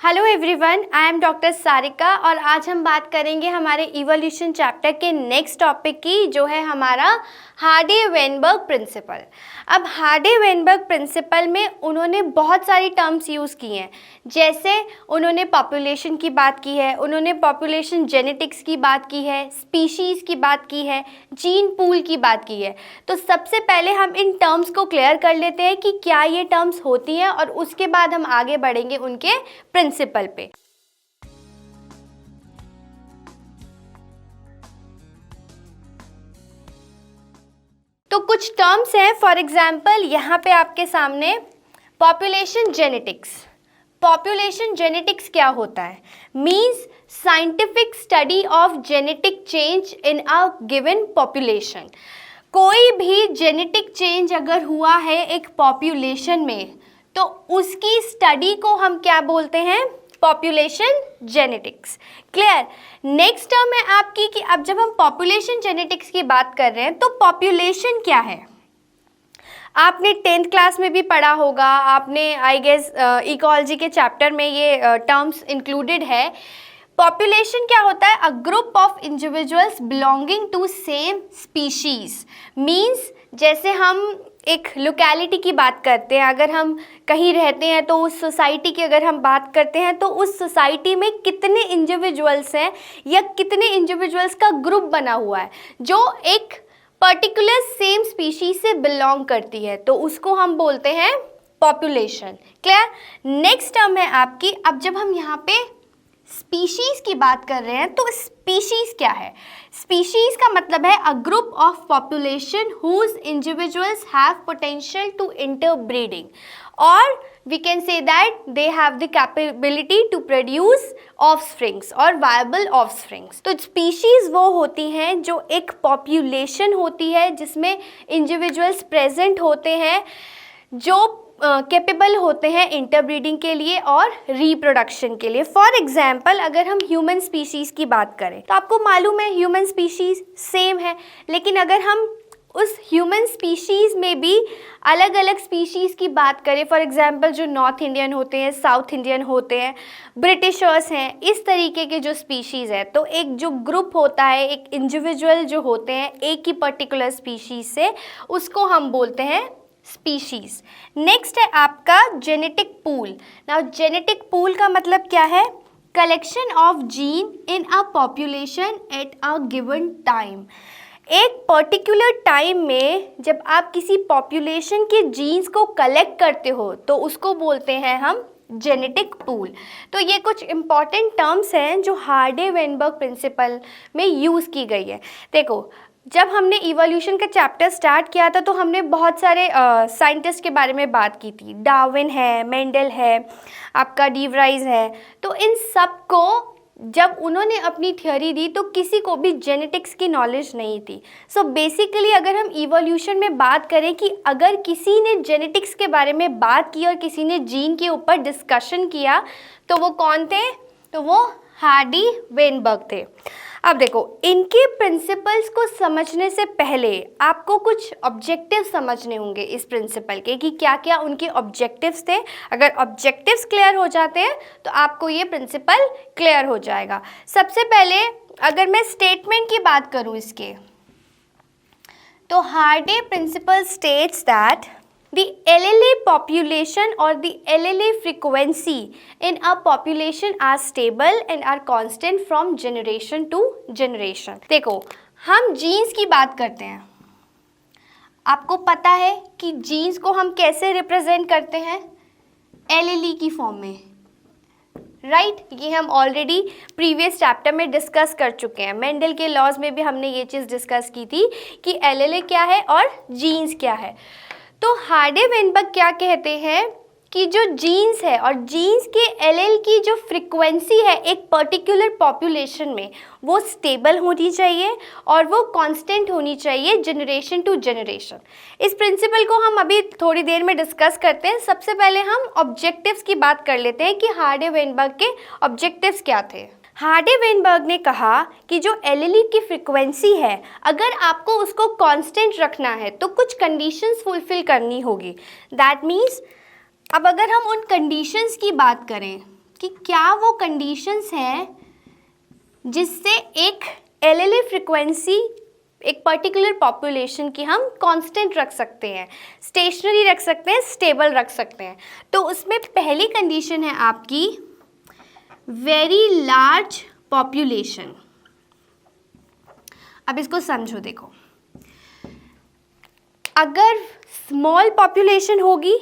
Hello everyone, I am doctor Sarika और आज हम बात करेंगे हमारे इवोल्यूशन चैप्टर के नेक्स्ट टॉपिक की, जो है हमारा हार्डी-वेनबर्ग प्रिंसिपल। अब हार्डी-वेनबर्ग प्रिंसिपल में उन्होंने बहुत सारी टर्म्स यूज़ की हैं, जैसे उन्होंने पॉपुलेशन की बात की है, उन्होंने पॉपुलेशन जेनेटिक्स की बात की है, स्पीशीज़ की बात की है, जीन पूल की बात की है। तो सबसे पहले हम इन टर्म्स को क्लियर कर लेते हैं कि क्या ये टर्म्स होती हैं और उसके बाद हम आगे बढ़ेंगे उनके प्रिंसिपल पे। तो कुछ टर्म्स हैं, फॉर एग्जाम्पल यहाँ पे आपके सामने पॉपुलेशन जेनेटिक्स। पॉपुलेशन जेनेटिक्स क्या होता है? Means scientific study of genetic change in a given population. कोई भी जेनेटिक चेंज अगर हुआ है एक पॉपुलेशन में, तो उसकी स्टडी को हम क्या बोलते हैं? Population genetics. Clear? Next term है आपकी कि अब जब हम पॉपुलेशन जेनेटिक्स की बात कर रहे हैं तो पॉपुलेशन क्या है? आपने 10th क्लास में भी पढ़ा होगा, आपने आई गेस इकोलॉजी के चैप्टर में ये टर्म्स इंक्लूडेड है। पॉपुलेशन क्या होता है? A group of individuals belonging to same species. Means जैसे हम एक लोकेलिटी की बात करते हैं, अगर हम कहीं रहते हैं तो उस सोसाइटी की अगर हम बात करते हैं तो उस सोसाइटी में कितने इंडिविजुअल्स हैं या कितने इंडिविजुअल्स का ग्रुप बना हुआ है जो एक पर्टिकुलर सेम स्पीशीज से बिलोंग करती है, तो उसको हम बोलते हैं पॉपुलेशन। क्लियर? नेक्स्ट टर्म है आपकी, अब जब हम यहाँ पे स्पीशीज की बात कर रहे हैं तो स्पीशीज क्या है? स्पीशीज का मतलब है a group of population whose individuals have potential to interbreeding, और we can say that they have the capability to produce offsprings और वायबल ऑफस्प्रिंग्स। तो स्पीशीज वो होती हैं जो एक पॉपुलेशन होती है जिसमें इंडिविजुअल्स प्रेजेंट होते हैं जो कैपेबल होते हैं इंटरब्रीडिंग के लिए और रिप्रोडक्शन के लिए। फॉर एग्जाम्पल अगर हम ह्यूमन स्पीशीज़ की बात करें तो आपको मालूम है ह्यूमन स्पीशीज़ सेम है, लेकिन अगर हम उस ह्यूमन स्पीशीज़ में भी अलग अलग स्पीशीज़ की बात करें, फॉर एग्जांपल जो नॉर्थ इंडियन होते हैं, साउथ इंडियन होते हैं, ब्रिटिशर्स हैं, इस तरीके के जो स्पीशीज़ है, तो एक जो ग्रुप होता है, एक इंडिविजुअल जो होते हैं एक ही पर्टिकुलर स्पीशीज़ से, उसको हम बोलते हैं स्पीशीज़। नेक्स्ट है आपका genetic pool. Now genetic pool का मतलब क्या है? Collection of gene in a population at a given time. एक पर्टिकुलर टाइम में जब आप किसी पॉपुलेशन के जीन्स को कलेक्ट करते हो तो उसको बोलते हैं हम जेनेटिक पूल। तो ये कुछ इम्पॉर्टेंट टर्म्स हैं जो हार्डी-वेनबर्ग प्रिंसिपल में यूज़ की गई है। देखो, जब हमने इवोल्यूशन का चैप्टर स्टार्ट किया था तो हमने बहुत सारे साइंटिस्ट के बारे में बात की थी। डार्विन है, मेंडल है, आपका डी व्राइस है। तो इन सब को जब उन्होंने अपनी थ्योरी दी तो किसी को भी जेनेटिक्स की नॉलेज नहीं थी। सो बेसिकली अगर हम इवोल्यूशन में बात करें कि अगर किसी ने जेनेटिक्स के बारे में बात की और किसी ने जीन के ऊपर डिस्कशन किया तो वो कौन थे? तो वो हार्डी-वेनबर्ग थे। अब देखो, इनके प्रिंसिपल्स को समझने से पहले आपको कुछ ऑब्जेक्टिव समझने होंगे इस प्रिंसिपल के कि क्या क्या उनके ऑब्जेक्टिव्स थे। अगर ऑब्जेक्टिव्स क्लियर हो जाते हैं तो आपको ये प्रिंसिपल क्लियर हो जाएगा। सबसे पहले अगर मैं स्टेटमेंट की बात करूँ इसके, तो Hardy principal states that the allele population or the allele frequency in a population are stable and are constant from generation to generation। देखो, हम जीन्स की बात करते हैं। आपको पता है कि जीन्स को हम कैसे रिप्रेजेंट करते हैं? एलेली की फॉर्म में, राइट? ये हम ऑलरेडी प्रीवियस चैप्टर में डिस्कस कर चुके हैं। मेंडल के लॉज में भी हमने ये चीज़ डिस्कस की थी कि एलेले क्या है और जीन्स क्या है। तो हार्डी-वेनबर्ग क्या कहते हैं कि जो जीन्स है और जीन्स के एलेल की जो फ्रीक्वेंसी है एक पर्टिकुलर पॉपुलेशन में, वो स्टेबल होनी चाहिए और वो कांस्टेंट होनी चाहिए जनरेशन टू जनरेशन। इस प्रिंसिपल को हम अभी थोड़ी देर में डिस्कस करते हैं। सबसे पहले हम ऑब्जेक्टिव्स की बात कर लेते हैं कि हार्डी-वेनबर्ग के ऑब्जेक्टिव्स क्या थे। हार्डी-वेनबर्ग ने कहा कि जो एलेली की फ्रीक्वेंसी है, अगर आपको उसको कांस्टेंट रखना है तो कुछ कंडीशंस फुलफिल करनी होगी। दैट मीन्स अब अगर हम उन कंडीशंस की बात करें कि क्या वो कंडीशंस हैं जिससे एक एलएलए फ्रिक्वेंसी एक पर्टिकुलर पॉपुलेशन की हम कांस्टेंट रख सकते हैं, स्टेशनरी रख सकते हैं, स्टेबल रख सकते हैं। तो उसमें पहली कंडीशन है आपकी वेरी लार्ज पॉपुलेशन। अब इसको समझो, देखो, अगर स्मॉल पॉपुलेशन होगी,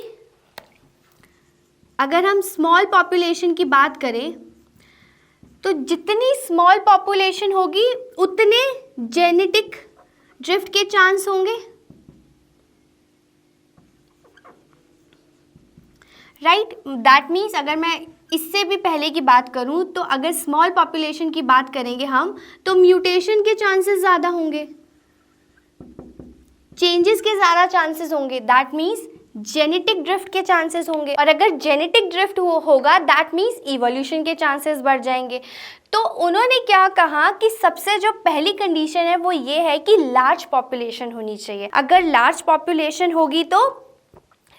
अगर हम स्मॉल पॉपुलेशन की बात करें तो जितनी स्मॉल पॉपुलेशन होगी उतने जेनेटिक ड्रिफ्ट के चांस होंगे, राइट। दैट मीन्स अगर मैं इससे भी पहले की बात करूं तो अगर स्मॉल पॉपुलेशन की बात करेंगे हम तो म्यूटेशन के चांसेस ज़्यादा होंगे, चेंजेस के ज़्यादा चांसेस होंगे, दैट मीन्स जेनेटिक ड्रिफ्ट के चांसेस होंगे। और अगर जेनेटिक ड्रिफ्ट होगा दैट मीन्स इवोल्यूशन के चांसेस बढ़ जाएंगे। तो उन्होंने क्या कहा कि सबसे जो पहली कंडीशन है वो ये है कि लार्ज पॉपुलेशन होनी चाहिए। अगर लार्ज पॉपुलेशन होगी तो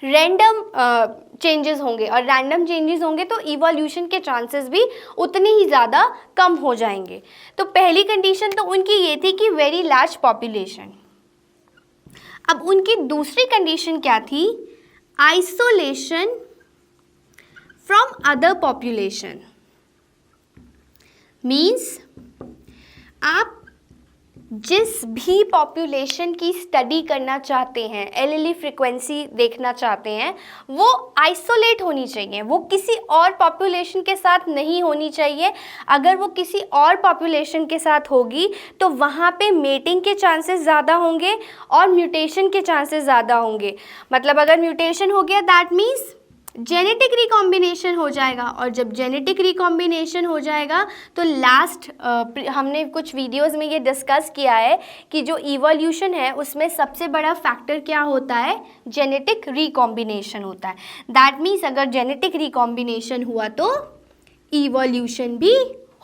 रैंडम चेंजेस होंगे, और रैंडम चेंजेस होंगे तो इवोल्यूशन के चांसेस भी उतने ही ज़्यादा कम हो जाएंगे। तो पहली कंडीशन तो उनकी ये थी कि वेरी लार्ज पॉपुलेशन। अब उनकी दूसरी कंडीशन क्या थी? Isolation from other population. Means आप जिस भी पॉपुलेशन की स्टडी करना चाहते हैं, एलएलई फ्रिक्वेंसी देखना चाहते हैं, वो आइसोलेट होनी चाहिए, वो किसी और पॉपुलेशन के साथ नहीं होनी चाहिए। अगर वो किसी और पॉपुलेशन के साथ होगी तो वहाँ पे मेटिंग के चांसेस ज़्यादा होंगे और म्यूटेशन के चांसेस ज़्यादा होंगे। मतलब अगर म्यूटेशन हो गया दैट मीन्स जेनेटिक रिकॉम्बिनेशन हो जाएगा, और जब जेनेटिक रिकॉम्बिनेशन हो जाएगा तो लास्ट हमने कुछ वीडियोस में ये डिस्कस किया है कि जो इवोल्यूशन है उसमें सबसे बड़ा फैक्टर क्या होता है? जेनेटिक रिकॉम्बिनेशन होता है। दैट मीन्स अगर जेनेटिक रिकॉम्बिनेशन हुआ तो इवोल्यूशन भी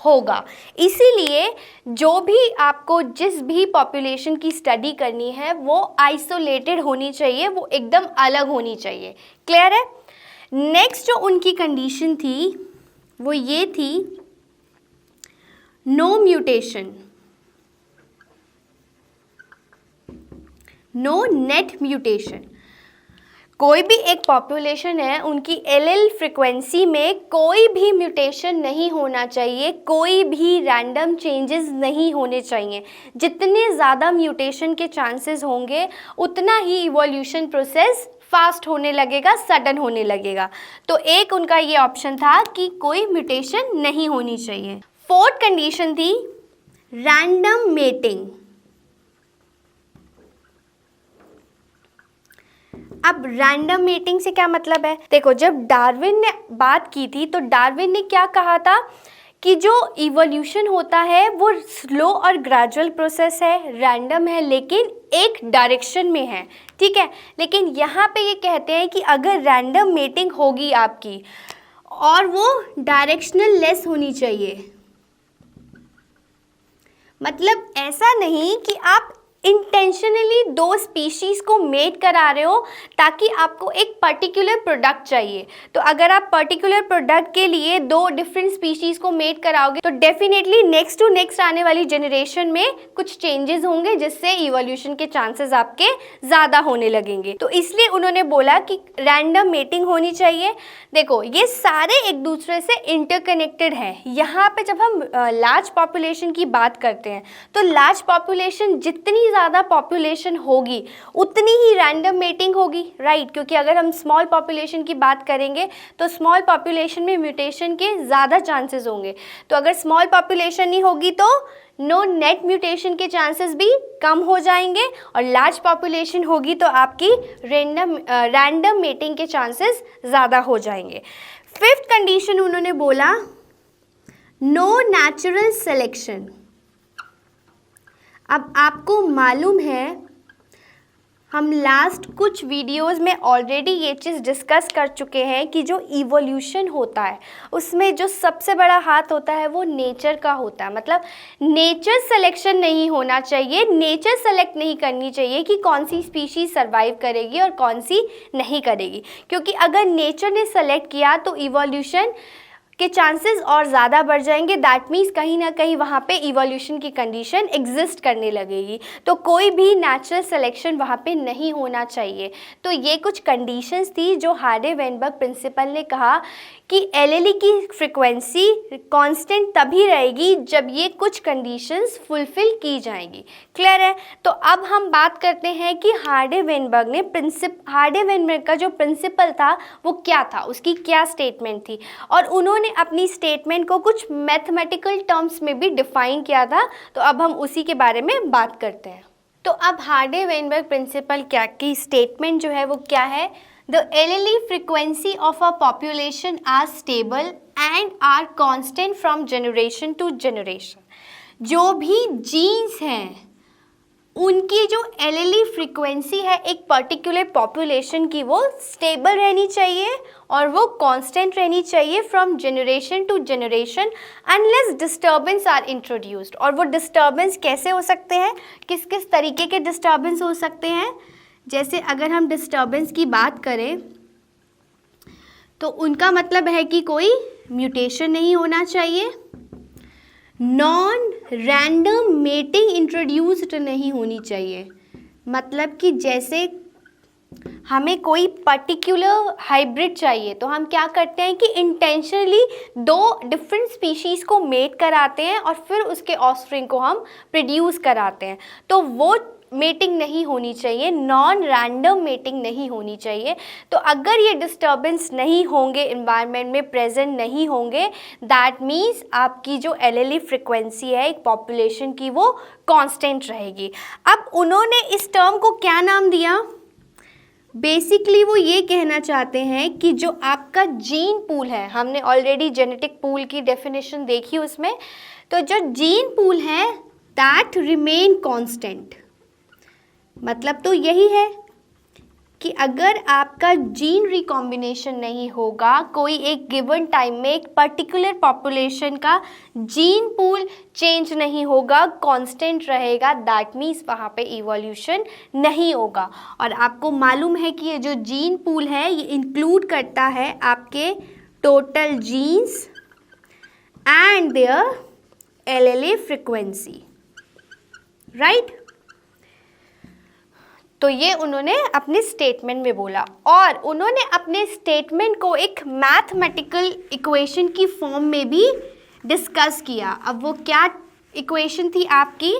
होगा। इसीलिए जो भी आपको जिस भी पॉपुलेशन की स्टडी करनी है वो आइसोलेटेड होनी चाहिए, वो एकदम अलग होनी चाहिए। क्लियर है? नेक्स्ट जो उनकी कंडीशन थी वो ये थी no mutation, no net mutation. कोई भी एक पॉपुलेशन है उनकी एलएल फ्रिक्वेंसी में कोई भी म्यूटेशन नहीं होना चाहिए, कोई भी रैंडम चेंजेस नहीं होने चाहिए। जितने ज़्यादा म्यूटेशन के चांसेस होंगे उतना ही इवोल्यूशन प्रोसेस फास्ट होने लगेगा, सडन होने लगेगा। तो एक उनका ये ऑप्शन था कि कोई म्यूटेशन नहीं होनी चाहिए। फोर्थ कंडीशन थी रैंडम मेटिंग। अब रैंडम मेटिंग से क्या मतलब है? देखो, जब डार्विन ने बात की थी तो डार्विन ने क्या कहा था कि जो इवोल्यूशन होता है वो स्लो और ग्रेजुअल प्रोसेस है, रैंडम है, लेकिन एक डायरेक्शन में है, ठीक है। लेकिन यहाँ पे ये कहते हैं कि अगर रैंडम मेटिंग होगी आपकी और वो डायरेक्शनल लेस होनी चाहिए, मतलब ऐसा नहीं कि आप इंटेंशनली दो स्पीशीज़ को मेट करा रहे हो ताकि आपको एक पर्टिकुलर प्रोडक्ट चाहिए। तो अगर आप पर्टिकुलर प्रोडक्ट के लिए दो डिफरेंट स्पीशीज़ को मेट कराओगे तो डेफिनेटली नेक्स्ट टू नेक्स्ट आने वाली जनरेशन में कुछ चेंजेस होंगे जिससे इवोल्यूशन के चांसेस आपके ज़्यादा होने लगेंगे। तो इसलिए उन्होंने बोला कि रैंडम मेटिंग होनी चाहिए। देखो, ये सारे एक दूसरे से इंटरकनेक्टेड हैं। यहाँ पे जब हम लार्ज पॉपुलेशन की बात करते हैं तो लार्ज पॉपुलेशन जितनी ज़्यादा पॉपुलेशन होगी उतनी ही रैंडम मेटिंग होगी, राइट। क्योंकि अगर हम स्मॉल पॉपुलेशन की बात करेंगे तो स्मॉल पॉपुलेशन में म्यूटेशन के ज़्यादा चांसेस होंगे। तो अगर स्मॉल पॉपुलेशन नहीं होगी तो नो नेट म्यूटेशन के चांसेस भी कम हो जाएंगे, और लार्ज पॉपुलेशन होगी तो आपकी रैंडम मेटिंग के चांसेस ज़्यादा हो जाएंगे। फिफ्थ कंडीशन उन्होंने बोला नो नेचुरल सिलेक्शन। अब आपको मालूम है हम लास्ट कुछ वीडियोस में ऑलरेडी ये चीज़ डिस्कस कर चुके हैं कि जो इवोल्यूशन होता है उसमें जो सबसे बड़ा हाथ होता है वो नेचर का होता है। मतलब नेचर सिलेक्शन नहीं होना चाहिए, नेचर सेलेक्ट नहीं करनी चाहिए कि कौन सी स्पीशीज़ सर्वाइव करेगी और कौन सी नहीं करेगी। क्योंकि अगर नेचर ने सेलेक्ट किया तो इवोल्यूशन के चांसेस और ज़्यादा बढ़ जाएंगे। दैट मीन्स कहीं ना कहीं वहाँ पे इवोल्यूशन की कंडीशन एग्जिस्ट करने लगेगी, तो कोई भी नेचुरल सिलेक्शन वहाँ पे नहीं होना चाहिए। तो ये कुछ कंडीशंस थी जो हार्डे-वेनबर्ग प्रिंसिपल ने कहा कि एलएलई की फ्रिक्वेंसी कांस्टेंट तभी रहेगी जब ये कुछ कंडीशंस फुलफिल की जाएंगी। क्लियर है? तो अब हम बात करते हैं कि हार्डे-वेनबर्ग का जो प्रिंसिपल था वो क्या था, उसकी क्या स्टेटमेंट थी, और उन्होंने अपनी स्टेटमेंट को कुछ मैथमेटिकल टर्म्स में भी डिफाइन किया था। तो अब हम उसी के बारे में बात करते हैं। तो अब हार्डे-वेनबर्ग प्रिंसिपल क्या की स्टेटमेंट जो है वो क्या है? The allele frequency of a population are stable and are constant from generation to generation. जो भी जीन्स हैं उनकी जो एलएलई फ्रीक्वेंसी है एक पर्टिकुलर पॉपुलेशन की वो स्टेबल रहनी चाहिए और वो कांस्टेंट रहनी चाहिए from generation to generation unless disturbance are introduced. और वो डिस्टर्बेंस कैसे हो सकते हैं, किस किस तरीके के डिस्टर्बेंस हो सकते हैं? जैसे अगर हम डिस्टर्बेंस की बात करें तो उनका मतलब है कि कोई म्यूटेशन नहीं होना चाहिए, नॉन रैंडम मेटिंग इंट्रोड्यूस्ड नहीं होनी चाहिए। मतलब कि जैसे हमें कोई पर्टिकुलर हाइब्रिड चाहिए तो हम क्या करते हैं कि इंटेंशनली दो डिफरेंट स्पीशीज़ को मेट कराते हैं और फिर उसके ऑफस्प्रिंग को हम प्रोड्यूस कराते हैं। तो वो मेटिंग नहीं होनी चाहिए, नॉन रैंडम मेटिंग नहीं होनी चाहिए। तो अगर ये डिस्टर्बेंस नहीं होंगे, इन्वायरमेंट में प्रेजेंट नहीं होंगे, दैट मीन्स आपकी जो एलएलई फ्रिक्वेंसी है एक पॉपुलेशन की वो कांस्टेंट रहेगी। अब उन्होंने इस टर्म को क्या नाम दिया? बेसिकली वो ये कहना चाहते हैं कि जो आपका जीन पूल है, हमने ऑलरेडी जेनेटिक पूल की डेफिनेशन देखी उसमें, तो जो जीन पूल है दैट रिमेन कांस्टेंट। मतलब तो यही है कि अगर आपका जीन रिकॉम्बिनेशन नहीं होगा, कोई एक गिवन टाइम में एक पर्टिकुलर पॉपुलेशन का जीन पूल चेंज नहीं होगा, कांस्टेंट रहेगा, दैट मीन्स वहाँ पे इवोल्यूशन नहीं होगा। और आपको मालूम है कि ये जो जीन पूल है ये इंक्लूड करता है आपके total genes and their allele frequency, right? तो ये उन्होंने अपने स्टेटमेंट में बोला और उन्होंने अपने स्टेटमेंट को एक मैथमेटिकल इक्वेशन की फॉर्म में भी डिस्कस किया। अब वो क्या इक्वेशन थी आपकी?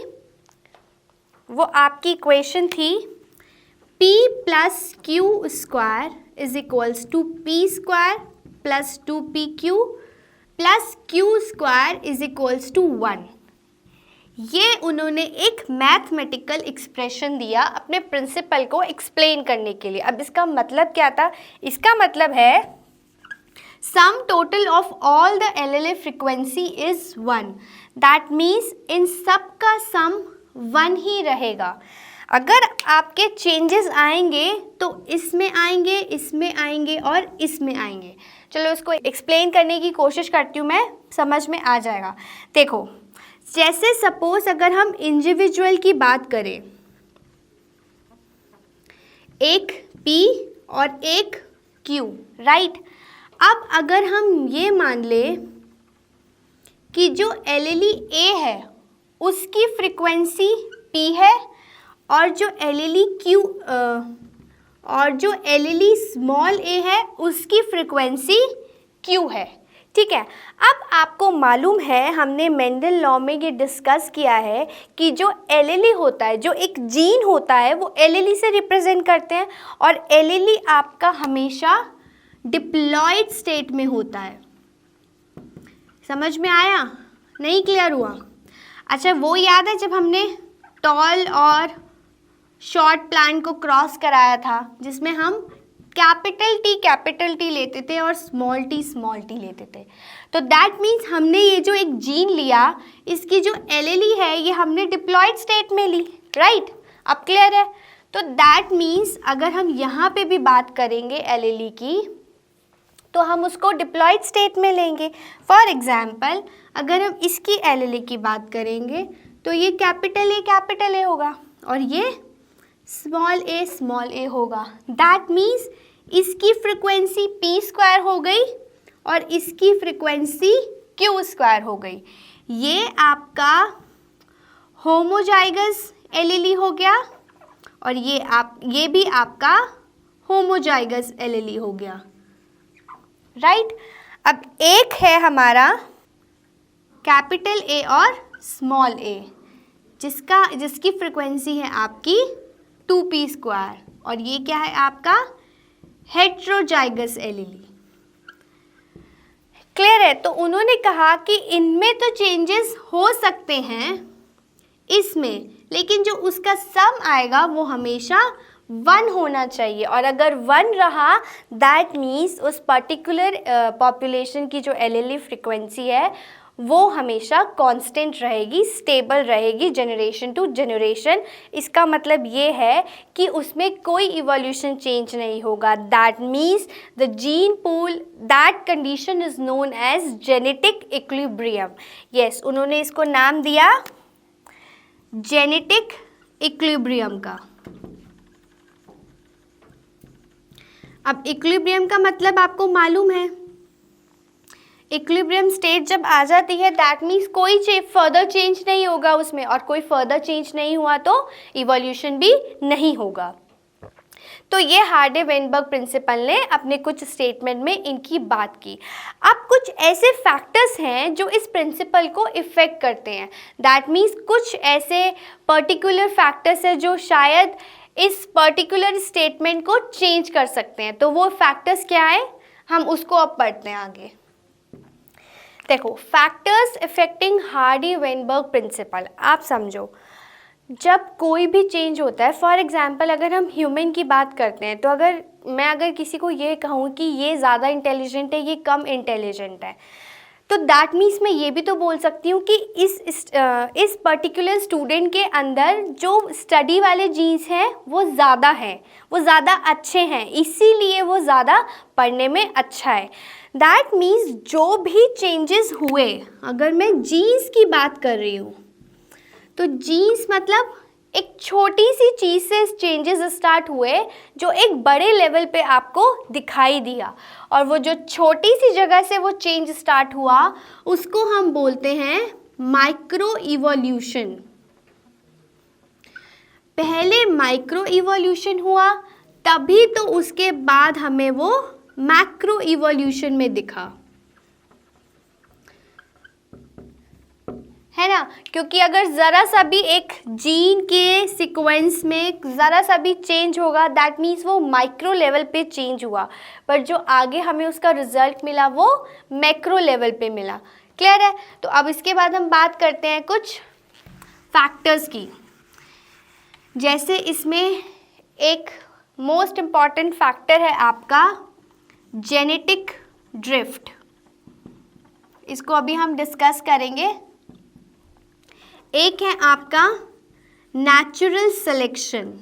वो आपकी इक्वेशन थी p plus q square is equals to p square plus 2pq plus q square is equals to 1। ये उन्होंने एक मैथमेटिकल एक्सप्रेशन दिया अपने प्रिंसिपल को एक्सप्लेन करने के लिए। अब इसका मतलब क्या था? इसका मतलब है sum total of all the LLA frequency is 1। That means in सब का सम 1 ही रहेगा। अगर आपके चेंजेस आएंगे तो इसमें आएंगे, इसमें आएंगे और इसमें आएंगे। चलो इसको एक्सप्लेन करने की कोशिश करती हूँ मैं, समझ में आ जाएगा। देखो, जैसे सपोज अगर हम इंडिविजुअल की बात करें, एक P और एक Q, राइट? अब अगर हम ये मान ले कि जो एलएलई A है उसकी फ्रीक्वेंसी P है और जो एलएलई Q और जो एलएलई स्मॉल a है उसकी फ्रीक्वेंसी Q है, ठीक है। अब आपको मालूम है, हमने मेंडल लॉ में ये डिस्कस किया है कि जो एलएलई होता है, जो एक जीन होता है, वो एलएलई से रिप्रेजेंट करते हैं और एलएलई आपका हमेशा डिप्लॉयड स्टेट में होता है। समझ में आया? नहीं क्लियर हुआ? अच्छा, वो याद है जब हमने टॉल और शॉर्ट प्लांट को क्रॉस कराया था, जिसमें हम कैपिटल टी लेते थे और स्मॉल टी लेते थे। तो दैट मीन्स हमने ये जो एक जीन लिया, इसकी जो एलएलई है ये हमने डिप्लॉयड स्टेट में ली, राइट? अब क्लियर है? तो दैट मीन्स अगर हम यहाँ पे भी बात करेंगे एलएलई की तो हम उसको डिप्लॉयड स्टेट में लेंगे। फॉर एग्जाम्पल अगर हम इसकी एलएलई की बात करेंगे तो ये कैपिटल ए होगा और ये स्मॉल ए होगा। दैट मीन्स इसकी फ्रिक्वेंसी p स्क्वायर हो गई और इसकी फ्रीक्वेंसी क्यू स्क्वायर हो गई। ये आपका होमोजाइगस एलीली हो गया और ये भी आपका होमोजाइगस एलीली हो गया, राइट। अब एक है हमारा कैपिटल ए और स्मॉल ए, जिसकी फ्रीक्वेंसी है आपकी 2p स्क्वायर, और ये क्या है आपका हेट्रोजाइगस एलीली। क्लियर है? तो उन्होंने कहा कि इनमें तो चेंजेस हो सकते हैं इसमें, लेकिन जो उसका सम आएगा वो हमेशा 1 होना चाहिए, और अगर 1 रहा दैट मीन्स उस पर्टिकुलर पॉपुलेशन की जो एलीली फ्रीक्वेंसी है वो हमेशा कांस्टेंट रहेगी, स्टेबल रहेगी जनरेशन टू जनरेशन। इसका मतलब ये है कि उसमें कोई इवोल्यूशन चेंज नहीं होगा। That means the gene pool, that condition is known as genetic equilibrium. Yes, उन्होंने इसको नाम दिया जेनेटिक इक्विलिब्रियम का। अब इक्विलिब्रियम का मतलब आपको मालूम है, इक्विलिब्रियम स्टेट जब आ जाती है दैट मीन्स कोई फर्दर चेंज नहीं होगा उसमें, और कोई फर्दर चेंज नहीं हुआ तो इवोल्यूशन भी नहीं होगा। तो ये हार्डे-वेनबर्ग प्रिंसिपल ने अपने कुछ स्टेटमेंट में इनकी बात की। अब कुछ ऐसे फैक्टर्स हैं जो इस प्रिंसिपल को इफ़ेक्ट करते हैं, दैट मीन्स कुछ ऐसे पर्टिकुलर फैक्टर्स हैं जो शायद इस पर्टिकुलर स्टेटमेंट को चेंज कर सकते हैं। तो वो फैक्टर्स क्या है, हम उसको अब पढ़ते हैं आगे। देखो, फैक्टर्स अफेक्टिंग हार्डी-वेनबर्ग प्रिंसिपल, आप समझो जब कोई भी चेंज होता है, फॉर एग्जांपल अगर हम ह्यूमन की बात करते हैं, तो अगर किसी को ये कहूँ कि ये ज़्यादा इंटेलिजेंट है, ये कम इंटेलिजेंट है, तो दैट मीन्स मैं ये भी तो बोल सकती हूँ कि इस पर्टिकुलर स्टूडेंट के अंदर जो स्टडी वाले जीन्स हैं वो ज़्यादा हैं, वो ज़्यादा अच्छे हैं, इसीलिए वो ज़्यादा पढ़ने में अच्छा है। दैट मीन्स जो भी चेंजेस हुए, अगर मैं जीन्स की बात कर रही हूँ तो जीन्स मतलब एक छोटी सी चीज़ से चेंजेस स्टार्ट हुए जो एक बड़े लेवल पे आपको दिखाई दिया, और वो जो छोटी सी जगह से वो चेंज स्टार्ट हुआ उसको हम बोलते हैं माइक्रो इवोल्यूशन। पहले माइक्रो इवोल्यूशन हुआ, तभी तो उसके बाद हमें वो मैक्रो इवोल्यूशन में दिखा, है ना। क्योंकि अगर ज़रा सा भी एक जीन के सीक्वेंस में ज़रा सा भी चेंज होगा दैट मीन्स वो माइक्रो लेवल पे चेंज हुआ, पर जो आगे हमें उसका रिजल्ट मिला वो मैक्रो लेवल पे मिला। क्लियर है? तो अब इसके बाद हम बात करते हैं कुछ फैक्टर्स की। जैसे इसमें एक मोस्ट इम्पॉर्टेंट फैक्टर है आपका जेनेटिक ड्रिफ्ट, इसको अभी हम डिस्कस करेंगे। एक है आपका नेचुरल सिलेक्शन,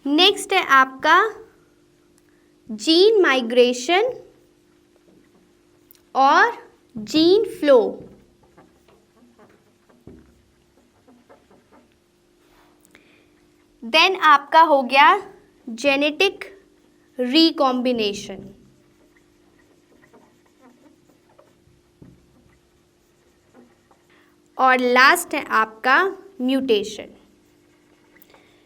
नेक्स्ट है आपका जीन माइग्रेशन और जीन फ्लो, देन आपका हो गया जेनेटिक रिकॉम्बिनेशन, और लास्ट है आपका म्यूटेशन।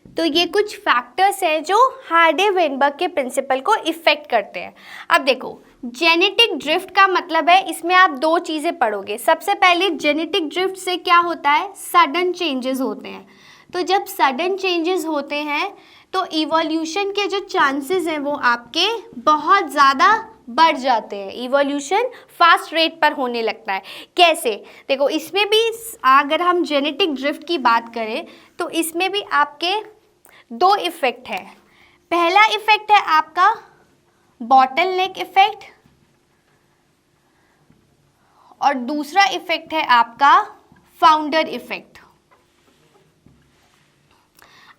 तो ये कुछ फैक्टर्स हैं जो हार्डे-वेनबर्ग के प्रिंसिपल को इफ़ेक्ट करते हैं। अब देखो, जेनेटिक ड्रिफ्ट का मतलब है, इसमें आप दो चीज़ें पढ़ोगे। सबसे पहले जेनेटिक ड्रिफ्ट से क्या होता है, सडन चेंजेस होते हैं। तो जब सडन चेंजेस होते हैं तो इवोल्यूशन के जो चांसेस हैं वो आपके बहुत ज़्यादा बढ़ जाते हैं, इवोल्यूशन फास्ट रेट पर होने लगता है। कैसे? देखो, इसमें भी अगर हम जेनेटिक ड्रिफ्ट की बात करें तो इसमें भी आपके दो इफ़ेक्ट है। पहला इफ़ेक्ट है आपका बॉटल नेक इफ़ेक्ट और दूसरा इफ़ेक्ट है आपका फाउंडर इफ़ेक्ट।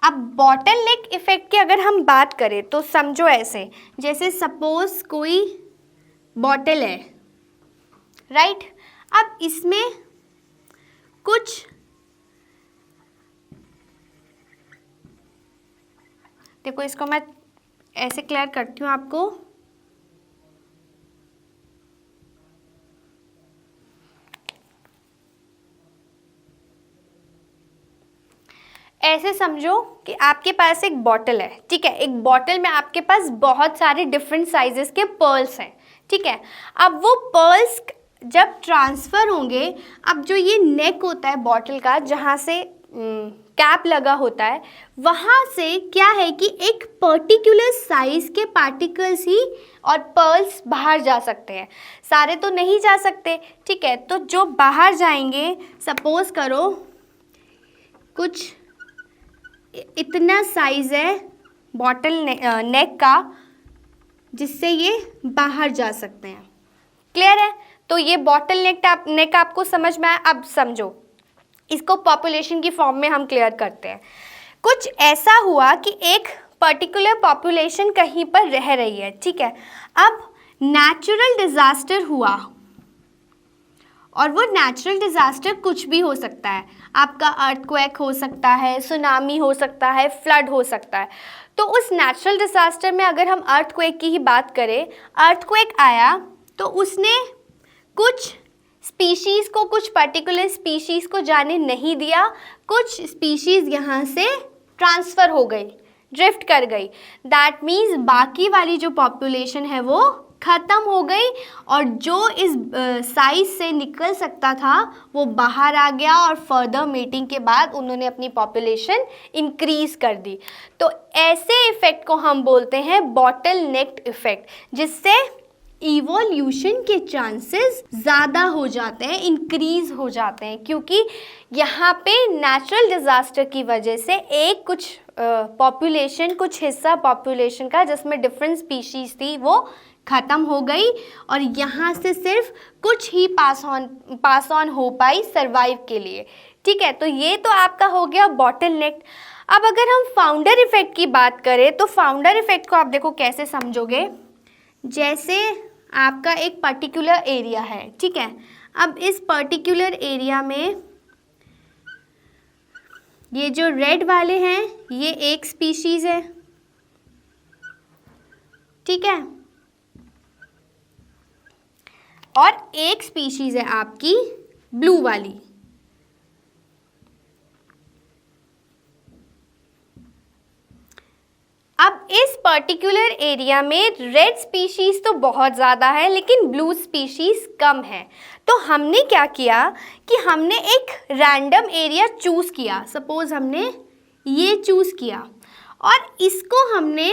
अब बॉटल नेक इफ़ेक्ट की अगर हम बात करें तो समझो ऐसे, जैसे सपोज कोई बॉटल है, राइट। अब इसमें कुछ देखो, इसको मैं ऐसे क्लियर करती हूँ आपको। ऐसे समझो कि आपके पास एक बॉटल है, ठीक है। एक बॉटल में आपके पास बहुत सारे डिफरेंट साइजेस के पर्ल्स हैं, ठीक है। अब वो पर्ल्स जब ट्रांसफ़र होंगे, अब जो ये नेक होता है बॉटल का, जहाँ से कैप लगा होता है, वहाँ से क्या है कि एक पर्टिकुलर साइज़ के पार्टिकल्स ही और पर्ल्स बाहर जा सकते हैं, सारे तो नहीं जा सकते, ठीक है। तो जो बाहर जाएंगे, सपोज़ करो कुछ इतना साइज़ है बॉटल नेक का, जिससे ये बाहर जा सकते हैं। क्लियर है? तो ये बॉटल नेक आपको समझ में आया। अब समझो, इसको पॉपुलेशन की फॉर्म में हम क्लियर करते हैं। कुछ ऐसा हुआ कि एक पर्टिकुलर पॉपुलेशन कहीं पर रह रही है, ठीक है। अब नेचुरल डिज़ास्टर हुआ, और वो नेचुरल डिज़ास्टर कुछ भी हो सकता है। आपका अर्थक्वेक हो सकता है, सुनामी हो सकता है, फ्लड हो सकता है। तो उस नेचुरल डिज़ास्टर में अगर हम अर्थक्वेक की ही बात करें, अर्थक्वेक आया तो उसने कुछ स्पीशीज़ को, कुछ पर्टिकुलर स्पीशीज़ को जाने नहीं दिया, कुछ स्पीशीज़ यहाँ से ट्रांसफ़र हो गई, ड्रिफ्ट कर गई। दैट मीन्स बाकी वाली जो पॉपुलेशन है वो ख़त्म हो गई, और जो इस साइज से निकल सकता था वो बाहर आ गया, और फर्दर मीटिंग के बाद उन्होंने अपनी पॉपुलेशन इंक्रीज़ कर दी। तो ऐसे इफ़ेक्ट को हम बोलते हैं बॉटल नेक इफ़ेक्ट, जिससे इवोल्यूशन के चांसेस ज़्यादा हो जाते हैं, इंक्रीज़ हो जाते हैं, क्योंकि यहाँ पे नेचुरल डिज़ास्टर की वजह से एक कुछ पॉपुलेशन, कुछ हिस्सा पॉपुलेशन का जिसमें डिफरेंट स्पीशीज़ थी वो ख़त्म हो गई, और यहाँ से सिर्फ कुछ ही पास ऑन हो पाई सर्वाइव के लिए, ठीक है। तो ये तो आपका हो गया बॉटल नेक। अब अगर हम फाउंडर इफ़ेक्ट की बात करें, तो फाउंडर इफ़ेक्ट को आप देखो कैसे समझोगे। जैसे आपका एक पर्टिकुलर एरिया है, ठीक है। अब इस पर्टिकुलर एरिया में ये जो रेड वाले हैं ये एक स्पीशीज़ है, ठीक है, और एक स्पीशीज़ है आपकी ब्लू वाली। अब इस पर्टिकुलर एरिया में रेड स्पीशीज़ तो बहुत ज़्यादा है, लेकिन ब्लू स्पीशीज़ कम है। तो हमने क्या किया कि हमने एक रैंडम एरिया चूज़ किया। सपोज़ हमने ये चूज़ किया, और इसको हमने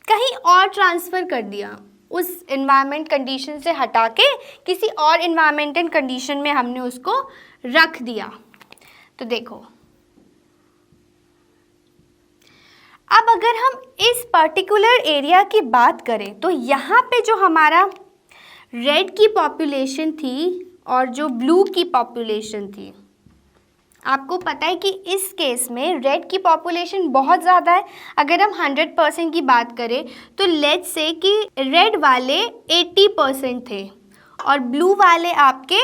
कहीं और ट्रांसफ़र कर दिया, उस इन्वायरमेंट कंडीशन से हटा के किसी और इन्वायरमेंटल कंडीशन में हमने उसको रख दिया। तो देखो, अब अगर हम इस पर्टिकुलर एरिया की बात करें, तो यहाँ पे जो हमारा रेड की पॉपुलेशन थी और जो ब्लू की पॉपुलेशन थी, आपको पता है कि इस केस में रेड की पॉपुलेशन बहुत ज़्यादा है। अगर हम 100% की बात करें तो लेट्स से कि रेड वाले 80% थे और ब्लू वाले आपके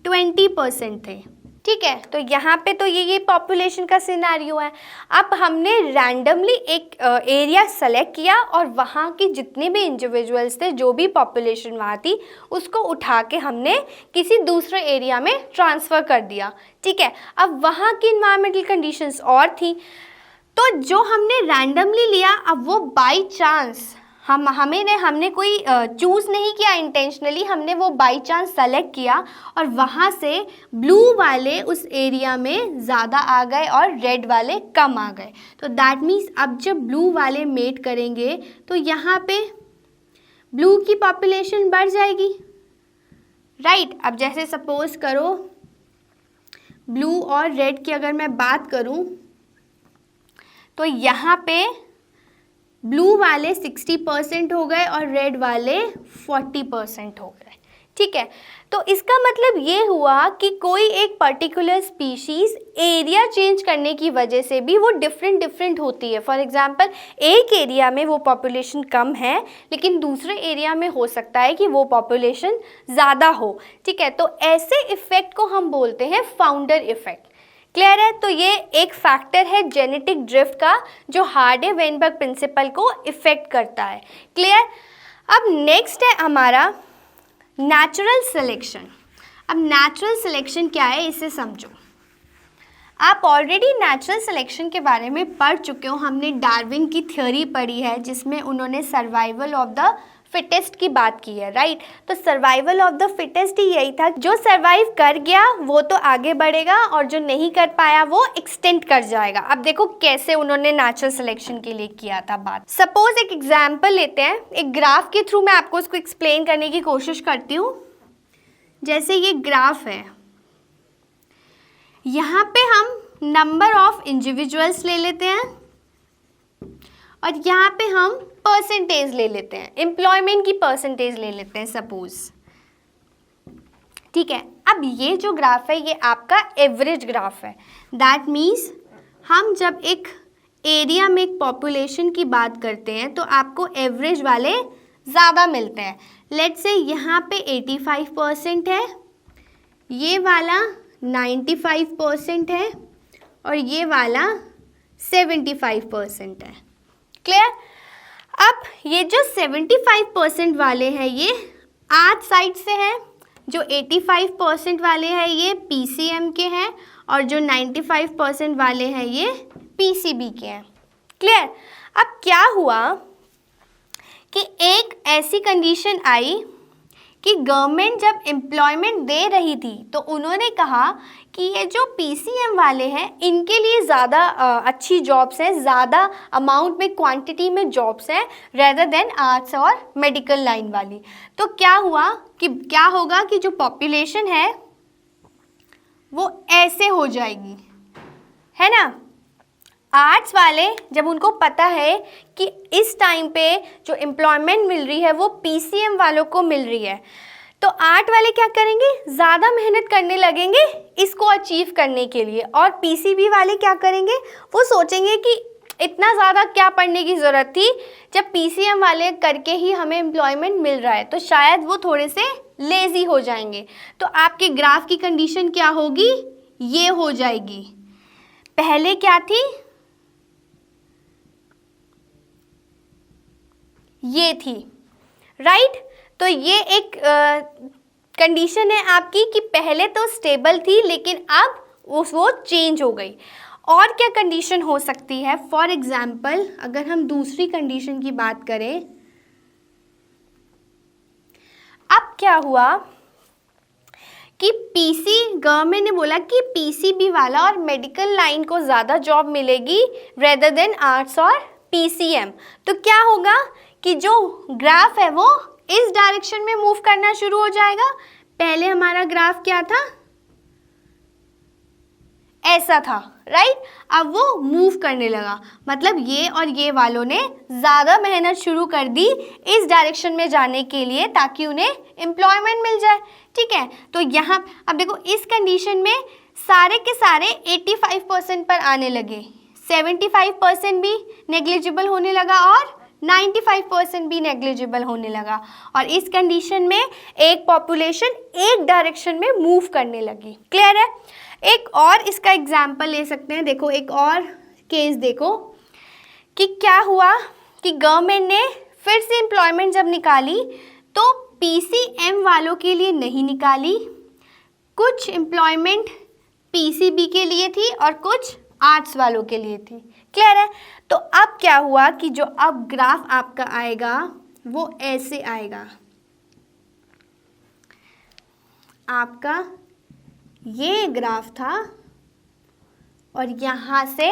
20% थे, ठीक है। तो यहाँ पे तो ये पॉपुलेशन का सिनेरियो है। अब हमने रैंडमली एक एरिया सेलेक्ट किया, और वहाँ के जितने भी इंडिविजुअल्स थे, जो भी पॉपुलेशन वहाँ थी, उसको उठा के हमने किसी दूसरे एरिया में ट्रांसफ़र कर दिया, ठीक है। अब वहाँ की इन्वायरमेंटल कंडीशंस और थी, तो जो हमने रैंडमली लिया, अब वो बाई चांस हमने कोई चूज़ नहीं किया इंटेंशनली, हमने वो बाई चांस सेलेक्ट किया, और वहाँ से ब्लू वाले उस एरिया में ज़्यादा आ गए और रेड वाले कम आ गए। तो दैट मीन्स अब जब ब्लू वाले मेट करेंगे तो यहाँ पे ब्लू की पॉपुलेशन बढ़ जाएगी, राइट। अब जैसे सपोज़ करो ब्लू और रेड की अगर मैं बात करूँ, तो यहाँ पे ब्लू वाले 60% हो गए और रेड वाले 40% हो गए, ठीक है। तो इसका मतलब ये हुआ कि कोई एक पर्टिकुलर स्पीशीज़ एरिया चेंज करने की वजह से भी वो डिफरेंट होती है। फॉर एग्जांपल, एक एरिया में वो पॉपुलेशन कम है, लेकिन दूसरे एरिया में हो सकता है कि वो पॉपुलेशन ज़्यादा हो, ठीक है। तो ऐसे इफ़ेक्ट को हम बोलते हैं फाउंडर इफ़ेक्ट। क्लियर है? तो ये एक फैक्टर है जेनेटिक ड्रिफ्ट का जो हार्डे-वेनबर्ग प्रिंसिपल को इफेक्ट करता है। क्लियर? अब नेक्स्ट है हमारा नेचुरल सिलेक्शन। अब नेचुरल सिलेक्शन क्या है इसे समझो। आप ऑलरेडी नेचुरल सिलेक्शन के बारे में पढ़ चुके हो, हमने डार्विन की थ्योरी पढ़ी है जिसमें उन्होंने सर्वाइवल ऑफ द फिटेस्ट की बात की है, राइट? तो सर्वाइवल ऑफ द फिटेस्ट ही यही था, जो सर्वाइव कर गया वो तो आगे बढ़ेगा और जो नहीं कर पाया वो एक्सटेंड कर जाएगा। अब देखो कैसे उन्होंने नेचुरल सिलेक्शन के लिए किया था बात। सपोज एक एग्जाम्पल लेते हैं, एक ग्राफ के थ्रू मैं आपको उसको एक्सप्लेन करने की कोशिश करती हूँ। जैसे ये ग्राफ है, यहाँ पे हम नंबर ऑफ इंडिविजुअल्स ले लेते हैं और यहाँ पे हम परसेंटेज ले लेते हैं, एम्प्लॉयमेंट की परसेंटेज ले लेते हैं सपोज। ठीक है, अब ये जो ग्राफ है ये आपका एवरेज ग्राफ है। दैट मीन्स हम जब एक एरिया में एक पॉपुलेशन की बात करते हैं तो आपको एवरेज वाले ज़्यादा मिलते हैं। लेट्स से यहाँ पे 85% है, ये वाला 95% है और ये वाला 75% है। क्लियर? अब ये जो 75% वाले हैं ये आर्ट साइड से हैं, जो 85% वाले हैं ये PCM के हैं और जो 95% वाले हैं ये PCB के हैं। क्लियर? अब क्या हुआ कि एक ऐसी कंडीशन आई कि गवर्नमेंट जब एम्प्लॉयमेंट दे रही थी तो उन्होंने कहा कि ये जो PCM वाले हैं इनके लिए ज़्यादा अच्छी जॉब्स हैं, ज़्यादा अमाउंट में क्वांटिटी में जॉब्स हैं रेदर देन आर्ट्स और मेडिकल लाइन वाली। तो क्या हुआ कि क्या होगा कि जो पॉपुलेशन है वो ऐसे हो जाएगी, है ना? आर्ट्स वाले जब उनको पता है कि इस टाइम पे जो एम्प्लॉयमेंट मिल रही है वो PCM वालों को मिल रही है, तो आर्ट वाले क्या करेंगे? ज़्यादा मेहनत करने लगेंगे इसको अचीव करने के लिए। और PCB वाले क्या करेंगे? वो सोचेंगे कि इतना ज़्यादा क्या पढ़ने की ज़रूरत थी, जब PCM वाले करके ही हमें एम्प्लॉयमेंट मिल रहा है, तो शायद वो थोड़े से लेज़ी हो जाएंगे। तो आपके ग्राफ की कंडीशन क्या होगी? ये हो जाएगी। पहले क्या थी? ये थी, राइट? तो ये एक कंडीशन है आपकी कि पहले तो स्टेबल थी लेकिन अब वो चेंज हो गई। और क्या कंडीशन हो सकती है? फॉर एग्जाम्पल अगर हम दूसरी कंडीशन की बात करें, अब क्या हुआ कि गवर्नमेंट ने बोला कि PCB वाला और मेडिकल लाइन को ज़्यादा जॉब मिलेगी रेदर देन आर्ट्स और PCM। तो क्या होगा कि जो ग्राफ है वो इस डायरेक्शन में मूव करना शुरू हो जाएगा। पहले हमारा ग्राफ क्या था? ऐसा था, राइट? अब वो मूव करने लगा, मतलब ये और ये वालों ने ज़्यादा मेहनत शुरू कर दी इस डायरेक्शन में जाने के लिए ताकि उन्हें एम्प्लॉयमेंट मिल जाए। ठीक है, तो यहाँ अब देखो इस कंडीशन में सारे के सारे 85% पर आने लगे, 75% भी नेग्लिजिबल होने लगा और 95% भी नेग्लिजिबल होने लगा। और इस कंडीशन में एक पॉपुलेशन एक डायरेक्शन में मूव करने लगी। क्लियर है? एक और इसका एग्जाम्पल ले सकते हैं। देखो एक और केस देखो कि क्या हुआ कि गवर्नमेंट ने फिर से एम्प्लॉयमेंट जब निकाली तो PCM वालों के लिए नहीं निकाली, कुछ एम्प्लॉयमेंट PCB के लिए थी और कुछ आर्ट्स वालों के लिए थी। क्लियर है? तो अब क्या हुआ कि जो अब ग्राफ आपका आएगा वो ऐसे आएगा। आपका ये ग्राफ था और यहाँ से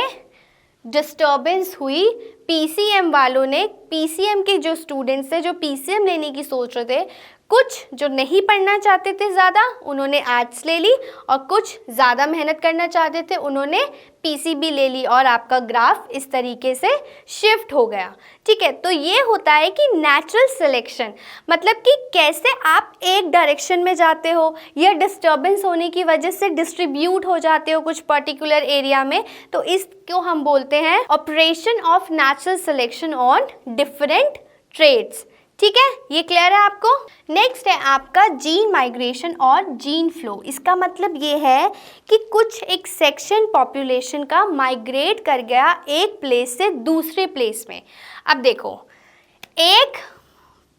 डिस्टर्बेंस हुई। PCM वालों ने, PCM के जो स्टूडेंट्स थे जो PCM लेने की सोच रहे थे, कुछ जो नहीं पढ़ना चाहते थे ज़्यादा उन्होंने आर्ट्स ले ली और कुछ ज़्यादा मेहनत करना चाहते थे उन्होंने PCB ले ली और आपका ग्राफ इस तरीके से शिफ्ट हो गया। ठीक है, तो ये होता है कि नेचुरल सिलेक्शन, मतलब कि कैसे आप एक डायरेक्शन में जाते हो या डिस्टर्बेंस होने की वजह से डिस्ट्रीब्यूट हो जाते हो कुछ पर्टिकुलर एरिया में, तो इसको हम बोलते हैं operation of natural selection on different traits. ठीक है, ये क्लियर है आपको। नेक्स्ट है आपका जीन माइग्रेशन और जीन फ्लो। इसका मतलब ये है कि कुछ एक सेक्शन पॉपुलेशन का माइग्रेट कर गया एक प्लेस से दूसरे प्लेस में। अब देखो, एक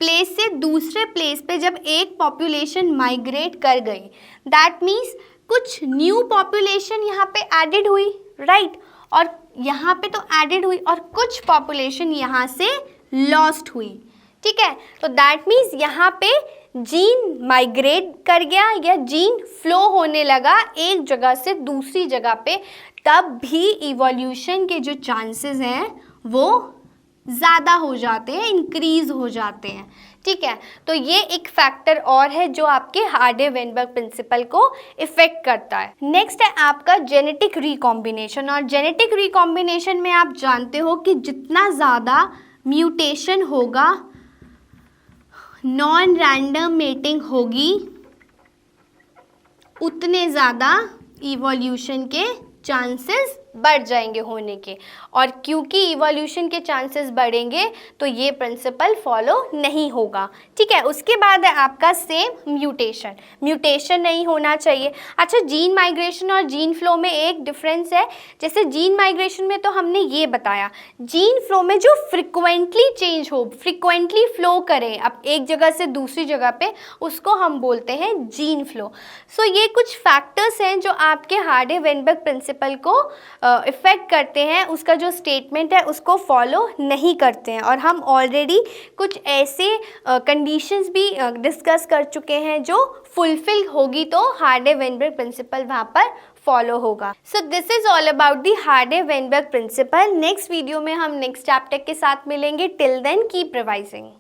प्लेस से दूसरे प्लेस पे जब एक पॉपुलेशन माइग्रेट कर गई, दैट मीन्स कुछ न्यू पॉपुलेशन यहाँ पे एडेड हुई, राइट, और यहाँ पे तो एडेड हुई, और कुछ पॉपुलेशन यहाँ से लॉस्ट हुई, ठीक है। तो दैट मीन्स यहाँ पे जीन माइग्रेट कर गया या जीन फ्लो होने लगा एक जगह से दूसरी जगह पे, तब भी इवोल्यूशन के जो चांसेस हैं वो ज़्यादा हो जाते हैं, इंक्रीज हो जाते हैं, ठीक है। तो ये एक फैक्टर और है जो आपके हार्डे-वेनबर्ग प्रिंसिपल को इफेक्ट करता है। नेक्स्ट है आपका जेनेटिक रिकॉम्बिनेशन, और जेनेटिक रिकॉम्बिनेशन में आप जानते हो कि जितना ज़्यादा म्यूटेशन होगा, नॉन रैंडम मेटिंग होगी, उतने ज़्यादा इवोल्यूशन के चांसेस बढ़ जाएंगे होने के, और क्योंकि इवोल्यूशन के चांसेस बढ़ेंगे तो ये प्रिंसिपल फॉलो नहीं होगा, ठीक है। उसके बाद है आपका सेम म्यूटेशन। म्यूटेशन नहीं होना चाहिए। अच्छा, जीन माइग्रेशन और जीन फ्लो में एक डिफरेंस है। जैसे जीन माइग्रेशन में तो हमने ये बताया, जीन फ्लो में जो फ्रिक्वेंटली चेंज हो, फ्रिक्वेंटली फ्लो करे अब एक जगह से दूसरी जगह पे, उसको हम बोलते हैं जीन फ्लो। सो ये कुछ फैक्टर्स हैं जो आपके हार्डे-वेनबर्ग प्रिंसिपल को इफ़ेक्ट करते हैं, उसका जो स्टेटमेंट है उसको फॉलो नहीं करते हैं। और हम ऑलरेडी कुछ ऐसे कंडीशंस भी डिस्कस कर चुके हैं जो फुलफिल होगी तो हार्डे-वेनबर्ग प्रिंसिपल वहाँ पर फॉलो होगा। So this is all about the Hardy Weinberg principle. Next video में हम नेक्स्ट चैप्टर के साथ मिलेंगे। Till then keep revising.